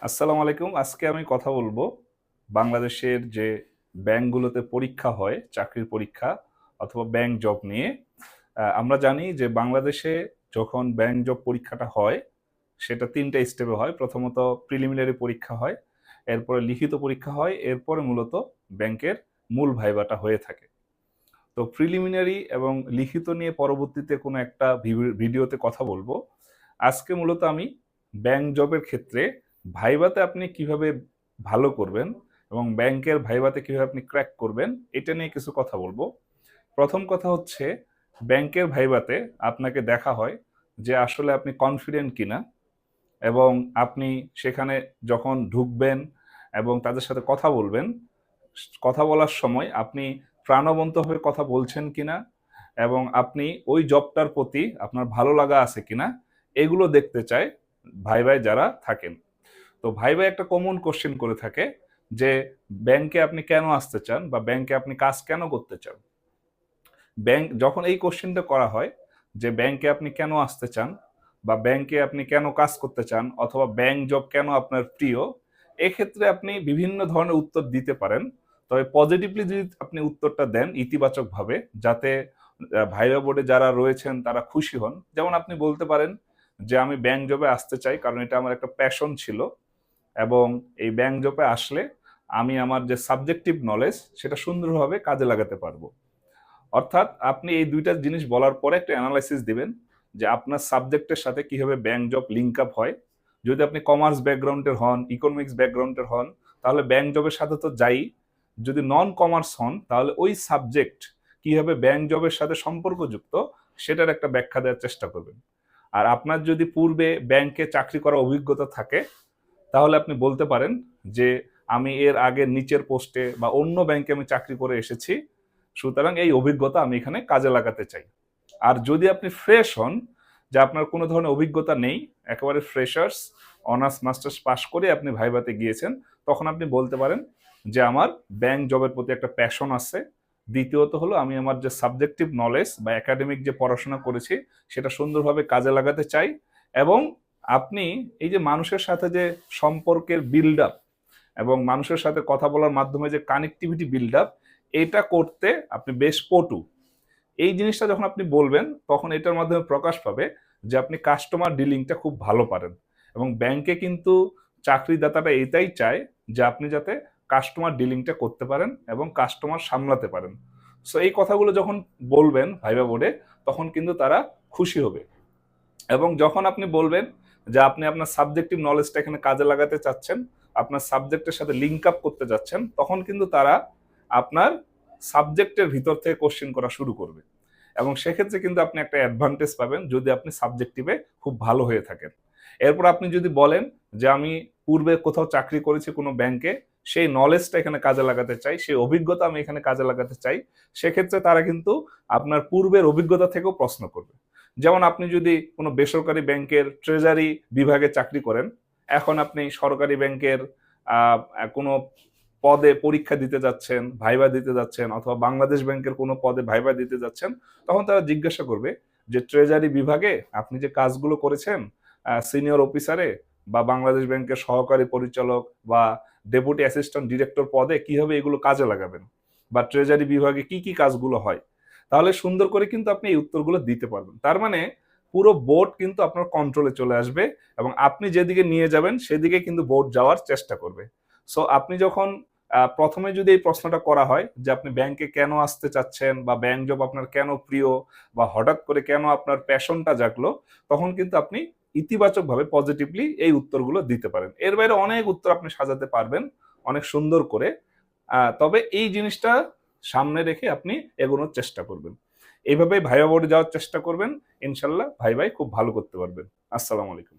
আসসালামু আলাইকুম। আজকে আমি কথা বলবো বাংলাদেশের যে ব্যাংকগুলোতে পরীক্ষা হয়, চাকরির পরীক্ষা অথবা ব্যাংক জব নিয়ে। আমরা জানি যে বাংলাদেশে যখন ব্যাংক জব পরীক্ষাটা হয়, সেটা ৩ টা স্টেপে হয়। প্রথমত প্রিলিমিনারি পরীক্ষা হয়, এরপরে লিখিত পরীক্ষা হয়, এরপরে মূলত ব্যাংকের মূল ভাইভাটা হয়ে থাকে। তো প্রিলিমিনারি এবং লিখিত নিয়ে পরবর্তীতে কোনো একটা ভিডিওতে কথা বলবো। আজকে মূলত আমি ব্যাংক জবের ক্ষেত্রে ভাইভাতে আপনি কিভাবে ভালো করবেন এবং ব্যাংকের ভাইভাতে কিভাবে আপনি ক্র্যাক করবেন, এটা নিয়ে কিছু কথা বলবো। প্রথম কথা হচ্ছে, ব্যাংকের ভাইভাতে আপনাকে দেখা হয় যে আসলে আপনি কনফিডেন্ট কিনা, এবং আপনি সেখানে যখন ঢুকবেন এবং তাদের সাথে কথা বলবেন, কথা বলার সময় আপনি প্রাণবন্তভাবে কথা বলছেন কিনা এবং আপনি ওই জবটার প্রতি আপনার ভালো লাগা আছে কিনা, এগুলো দেখতে চায় ভাইভায় যারা থাকেন। তো ভাইভায় একটা কমন কোশ্চেন করে থাকে যে ব্যাংকে আপনি কেন আসতে চান বা ব্যাংকে আপনি কাজ কেন করতে চান। ব্যাংক যখন এই কোশ্চেনটা করা হয় যে ব্যাংকে আপনি কেন আসতে চান বা ব্যাংকে আপনি কেন কাজ করতে চান অথবা ব্যাংক জব কেন আপনার প্রিয়, এক্ষেত্রে আপনি বিভিন্ন ধরনের উত্তর দিতে পারেন। তবে পজিটিভলি যদি আপনি উত্তরটা দেন ইতিবাচকভাবে, যাতে ভাইবা বোর্ডে যারা রয়েছেন তারা খুশি হন। যেমন আপনি বলতে পারেন যে আমি ব্যাংক জবে আসতে চাই কারণ এটা আমার একটা প্যাশন ছিল, এবং এই ব্যাংক জবে আসলে আমি আমার যে সাবজেক্টিভ নলেজ সেটা সুন্দরভাবে কাজে লাগাতে পারবো। অর্থাৎ আপনি এই ২ টা জিনিস বলার পরে একটা এনালাইসিস দিবেন যে আপনার সাবজেক্টের সাথে কিভাবে ব্যাংক জব লিংক আপ হয়। যদি আপনি কমার্স ব্যাকগ্রাউন্ডের হন, ইকোনমিক্স ব্যাকগ্রাউন্ডের হন, তাহলে ব্যাংক জবের সাথে তো যাই। যদি নন কমার্স হন, তাহলে ওই সাবজেক্ট কিভাবে ব্যাংক জবের সাথে সম্পর্কযুক্ত, সেটার একটা ব্যাখ্যা দেওয়ার চেষ্টা করবেন। আর আপনার যদি পূর্বে ব্যাংকে চাকরি করার অভিজ্ঞতা থাকে, তাহলে আপনি বলতে পারেন যে আমি এর আগে নিচের পোস্টে বা অন্য ব্যাংকে আমি চাকরি করে এসেছি, সুতরাং এই অভিজ্ঞতা আমি এখানে কাজে লাগাতে চাই। আর যদি আপনি ফ্রেশ হন, যে আপনার কোনো ধরনের অভিজ্ঞতা নেই, একেবারে ফ্রেশার্স, অনার্স মাস্টার্স পাশ করে আপনি ভাইভাতে গিয়েছেন, তখন আপনি বলতে পারেন যে আমার ব্যাংক জবের প্রতি একটা প্যাশন আছে। দ্বিতীয়ত হলো আমি আমার যে সাবজেক্টিভ নলেজ বা একাডেমিক যে পড়াশোনা করেছি সেটা সুন্দরভাবে কাজে লাগাতে চাই, এবং আপনি এই যে মানুষের সাথে যে সম্পর্কের বিল্ড আপ এবং মানুষের সাথে কথা বলার মাধ্যমে যে কানেক্টিভিটি বিল্ড আপ, এটা করতে আপনি বেশ পটু। এই জিনিসটা যখন আপনি বলবেন, তখন এটার মাধ্যমে প্রকাশ পাবে যে আপনি কাস্টমার ডিলিংটা খুব ভালো পারেন। এবং ব্যাংকে কিন্তু চাকরিদাতাটা এটাই চায় যে আপনি যাতে কাস্টমার ডিলিংটা করতে পারেন এবং কাস্টমার সামলাতে পারেন। সো এই কথাগুলো যখন বলবেন ভাইবা বোর্ডে, তখন কিন্তু তারা খুশি হবে। এবং যখন আপনি বলবেন যে আপনি আপনার সাবজেক্টিভ নলেজটা এখানে কাজে লাগাতে চাচ্ছেন, আপনার সাবজেক্টের সাথে লিঙ্ক আপ করতে যাচ্ছেন, তখন কিন্তু তারা আপনার সাবজেক্টের ভিতর থেকে কোশ্চেন করা শুরু করবে। এবং সেক্ষেত্রে কিন্তু আপনি একটা অ্যাডভান্টেজ পাবেন যদি আপনি সাবজেক্টিভে খুব ভালো হয়ে থাকেন। এরপর আপনি যদি বলেন যে আমি পূর্বে কোথাও চাকরি করেছি কোনো ব্যাংকে, সেই নলেজটা এখানে কাজে লাগাতে চাই, সেই অভিজ্ঞতা আমি এখানে কাজে লাগাতে চাই, সেক্ষেত্রে তারা কিন্তু আপনার পূর্বের অভিজ্ঞতা থেকেও প্রশ্ন করবে। যেমন আপনি যদি কোনো বেসরকারি ব্যাংকের ট্রেজারি বিভাগে চাকরি করেন, এখন আপনি সরকারি ব্যাংকের কোনো পদে পরীক্ষা দিতে যাচ্ছেন, ভাইবা দিতে যাচ্ছেন, অথবা বাংলাদেশ ব্যাংকের কোনো পদে ভাইবা দিতে যাচ্ছেন, তখন তারা জিজ্ঞাসা করবে যে ট্রেজারি বিভাগে আপনি যে কাজগুলো করেছেন সিনিয়র অফিসারে বা বাংলাদেশ ব্যাংকের সহকারী পরিচালক বা ডেপুটি অ্যাসিস্ট্যান্ট ডিরেক্টর পদে কিভাবে এগুলো কাজে লাগাবেন, বা ট্রেজারি বিভাগে কি কি কাজগুলো হয়। তাহলে সুন্দর করে কিন্তু আপনি এই উত্তরগুলো দিতে পারবেন। তার মানে পুরো বোর্ড কিন্তু আপনার কন্ট্রোলে চলে আসবে, এবং আপনি যেদিকে নিয়ে যাবেন সেদিকে কিন্তু বোর্ড যাওয়ার চেষ্টা করবে। সো আপনি যখন প্রথমে যদি এই প্রশ্নটা করা হয় যে আপনি ব্যাংকে কেন আসতে চাচ্ছেন বা ব্যাংক জব আপনার কেন প্রিয় বা হঠাৎ করে কেন আপনার প্যাশনটা জাগলো, তখন কিন্তু আপনি ইতিবাচকভাবে পজিটিভলি এই উত্তরগুলো দিতে পারেন। এর বাইরে অনেক উত্তর আপনি সাজাতে পারবেন অনেক সুন্দর করে। তবে এই জিনিসটা সামনে রেখে আপনি এগোনোর চেষ্টা করবেন। এইভাবেই ভাইবা বোর্ডে যাওয়ার চেষ্টা করবেন। ইনশাল্লাহ ভাই খুব ভালো করতে পারবেন। আসসালামু আলাইকুম।